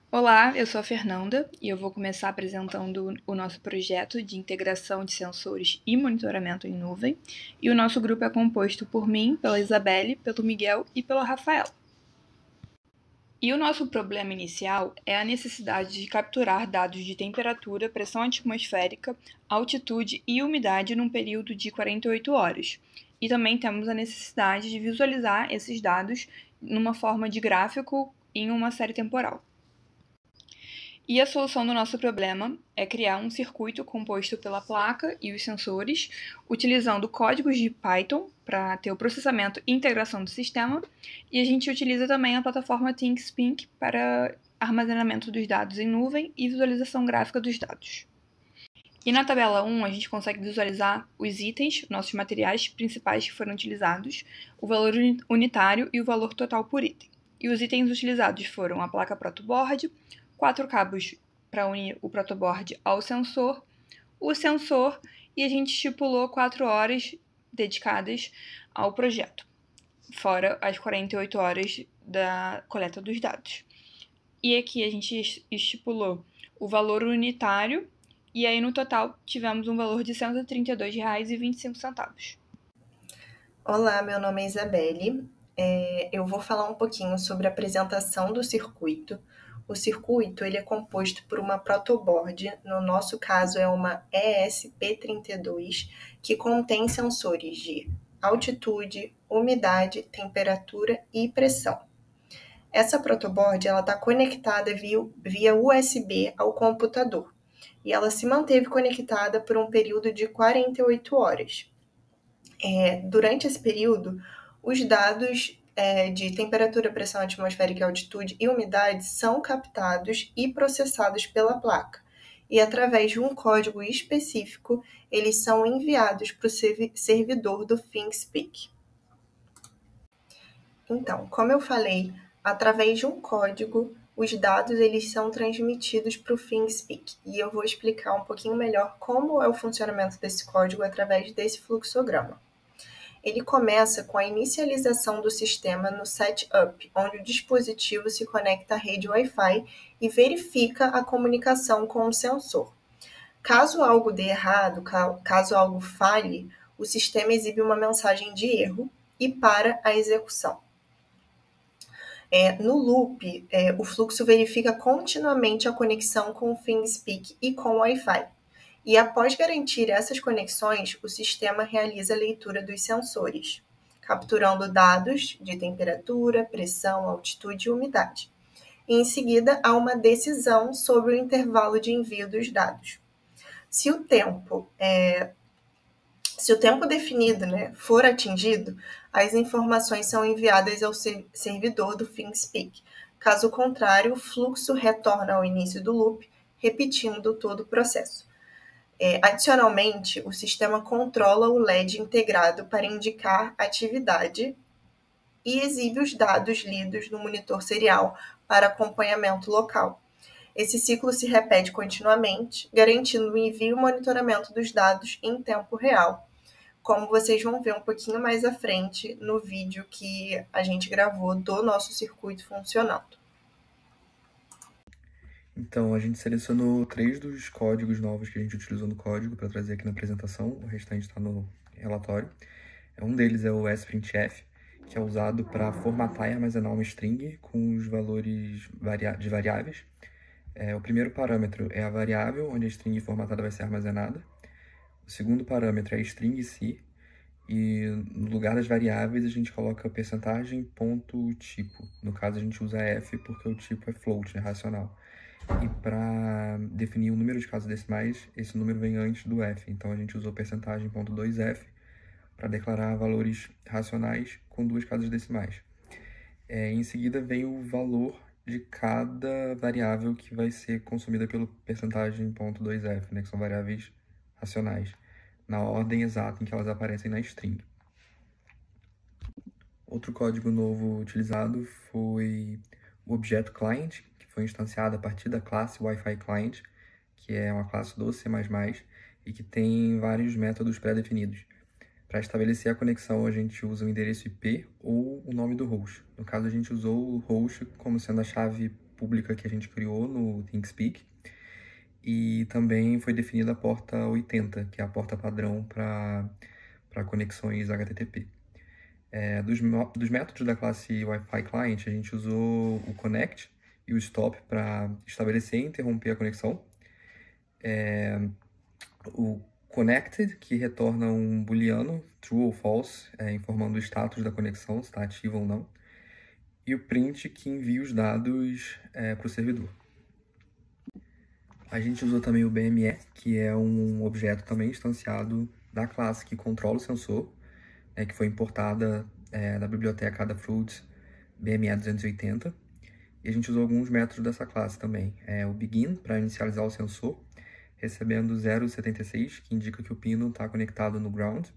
Olá, eu sou a Fernanda e eu vou começar apresentando o nosso projeto de integração de sensores e monitoramento em nuvem. E o nosso grupo é composto por mim, pela Isabelle, pelo Miguel e pelo Rafael. E o nosso problema inicial é a necessidade de capturar dados de temperatura, pressão atmosférica, altitude e umidade num período de 48 horas. E também temos a necessidade de visualizar esses dados numa forma de gráfico em uma série temporal. E a solução do nosso problema é criar um circuito composto pela placa e os sensores, utilizando códigos de Python para ter o processamento e integração do sistema, e a gente utiliza também a plataforma ThinkSpink para armazenamento dos dados em nuvem e visualização gráfica dos dados. E na tabela 1, a gente consegue visualizar os itens, nossos materiais principais que foram utilizados, o valor unitário e o valor total por item. E os itens utilizados foram a placa protoboard, 4 cabos para unir o protoboard ao sensor, o sensor, e a gente estipulou 4 horas dedicadas ao projeto, fora as 48 horas da coleta dos dados. E aqui a gente estipulou o valor unitário, e aí no total tivemos um valor de R$ 132,25. Olá, meu nome é Isabelle. Eu vou falar um pouquinho sobre a apresentação do circuito. O circuito ele é composto por uma protoboard, no nosso caso é uma ESP32, que contém sensores de altitude, umidade, temperatura e pressão. Essa protoboard está conectada via USB ao computador e ela se manteve conectada por um período de 48 horas. Durante esse período, os dados de temperatura, pressão atmosférica, altitude e umidade são captados e processados pela placa. E através de um código específico, eles são enviados para o servidor do ThinkSpeak. Então, como eu falei, através de um código, os dados eles são transmitidos para o ThinkSpeak. E eu vou explicar um pouquinho melhor como é o funcionamento desse código através desse fluxograma. Ele começa com a inicialização do sistema no setup, onde o dispositivo se conecta à rede Wi-Fi e verifica a comunicação com o sensor. Caso algo dê errado, caso algo falhe, o sistema exibe uma mensagem de erro e para a execução. No loop, o fluxo verifica continuamente a conexão com o ThinkSpeak e com o Wi-Fi. E após garantir essas conexões, o sistema realiza a leitura dos sensores, capturando dados de temperatura, pressão, altitude e umidade. E em seguida, há uma decisão sobre o intervalo de envio dos dados. Se o tempo definido for atingido, as informações são enviadas ao servidor do ThinkSpeak. Caso contrário, o fluxo retorna ao início do loop, repetindo todo o processo. Adicionalmente, o sistema controla o LED integrado para indicar atividade e exibe os dados lidos no monitor serial para acompanhamento local. Esse ciclo se repete continuamente, garantindo o envio e monitoramento dos dados em tempo real, como vocês vão ver um pouquinho mais à frente no vídeo que a gente gravou do nosso circuito funcionando. Então, a gente selecionou 3 dos códigos novos que a gente utilizou no código para trazer aqui na apresentação, o restante está no relatório. Um deles é o sprintf, que é usado para formatar e armazenar uma string com os valores de variáveis. O primeiro parâmetro é a variável, onde a string formatada vai ser armazenada. O segundo parâmetro é a string em si, e no lugar das variáveis a gente coloca percentagem ponto tipo. No caso a gente usa f porque o tipo é float, racional. E para definir o número de casas decimais, esse número vem antes do f. Então a gente usou percentagem ponto 2f para declarar valores racionais com 2 casas decimais. Em seguida vem o valor de cada variável que vai ser consumida pelo percentagem ponto 2f, que são variáveis racionais, na ordem exata em que elas aparecem na string. Outro código novo utilizado foi o objeto client, que foi instanciado a partir da classe Wi-Fi client, que é uma classe do C++ e que tem vários métodos pré-definidos. Para estabelecer a conexão, a gente usa o endereço IP ou o nome do host. No caso, a gente usou o host como sendo a chave pública que a gente criou no ThinkSpeak. E também foi definida a porta 80, que é a porta padrão para conexões HTTP. Dos métodos da classe Wi-Fi Client, a gente usou o Connect e o Stop para estabelecer e interromper a conexão. O Connected, que retorna um booleano, true ou false, informando o status da conexão, se está ativo ou não. E o Print, que envia os dados para o servidor. A gente usou também o BME, que é um objeto também instanciado da classe que controla o sensor, que foi importada da biblioteca Adafruit BME 280. E a gente usou alguns métodos dessa classe também. O Begin, para inicializar o sensor, recebendo 0,76, que indica que o pino está conectado no ground.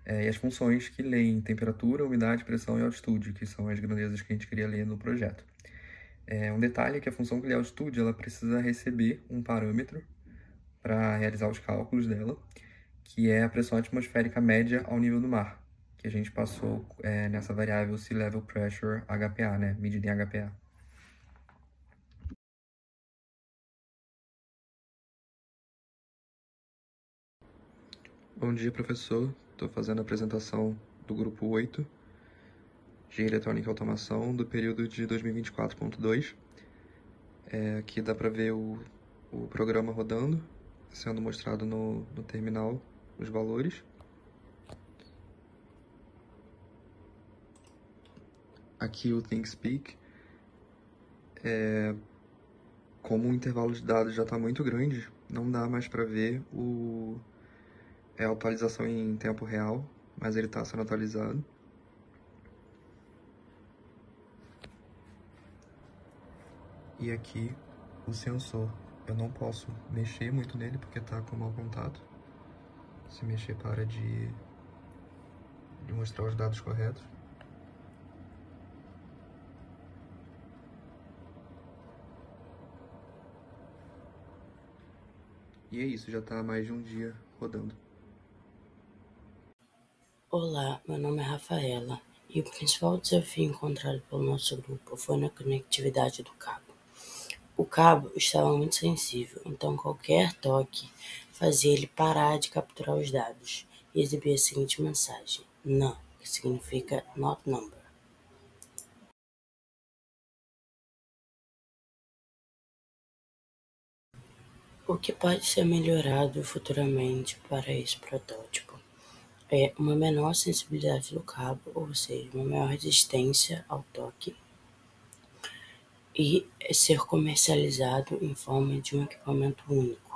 E as funções que leem temperatura, umidade, pressão e altitude, que são as grandezas que a gente queria ler no projeto. Um detalhe é que a função que lê altitude, ela precisa receber um parâmetro para realizar os cálculos dela, que é a pressão atmosférica média ao nível do mar, que a gente passou nessa variável Sea Level Pressure HPA, medida em HPA. Bom dia, professor. Estou fazendo a apresentação do grupo 8 de Eletrônica e Automação do período de 2024.2. Aqui dá para ver o programa rodando, sendo mostrado no terminal os valores. Aqui o ThinkSpeak. Como o intervalo de dados já está muito grande, não dá mais para ver a atualização em tempo real, mas ele está sendo atualizado. E aqui o sensor, eu não posso mexer muito nele porque está com mau contato. Se mexer para de mostrar os dados corretos. E é isso, já está há mais de um dia rodando. Olá, meu nome é Rafaela e o principal desafio encontrado pelo nosso grupo foi na conectividade do cabo. O cabo estava muito sensível, então qualquer toque fazia ele parar de capturar os dados e exibir a seguinte mensagem: "Não", que significa "not number". O que pode ser melhorado futuramente para esse protótipo é uma menor sensibilidade do cabo, ou seja, uma maior resistência ao toque, e ser comercializado em forma de um equipamento único,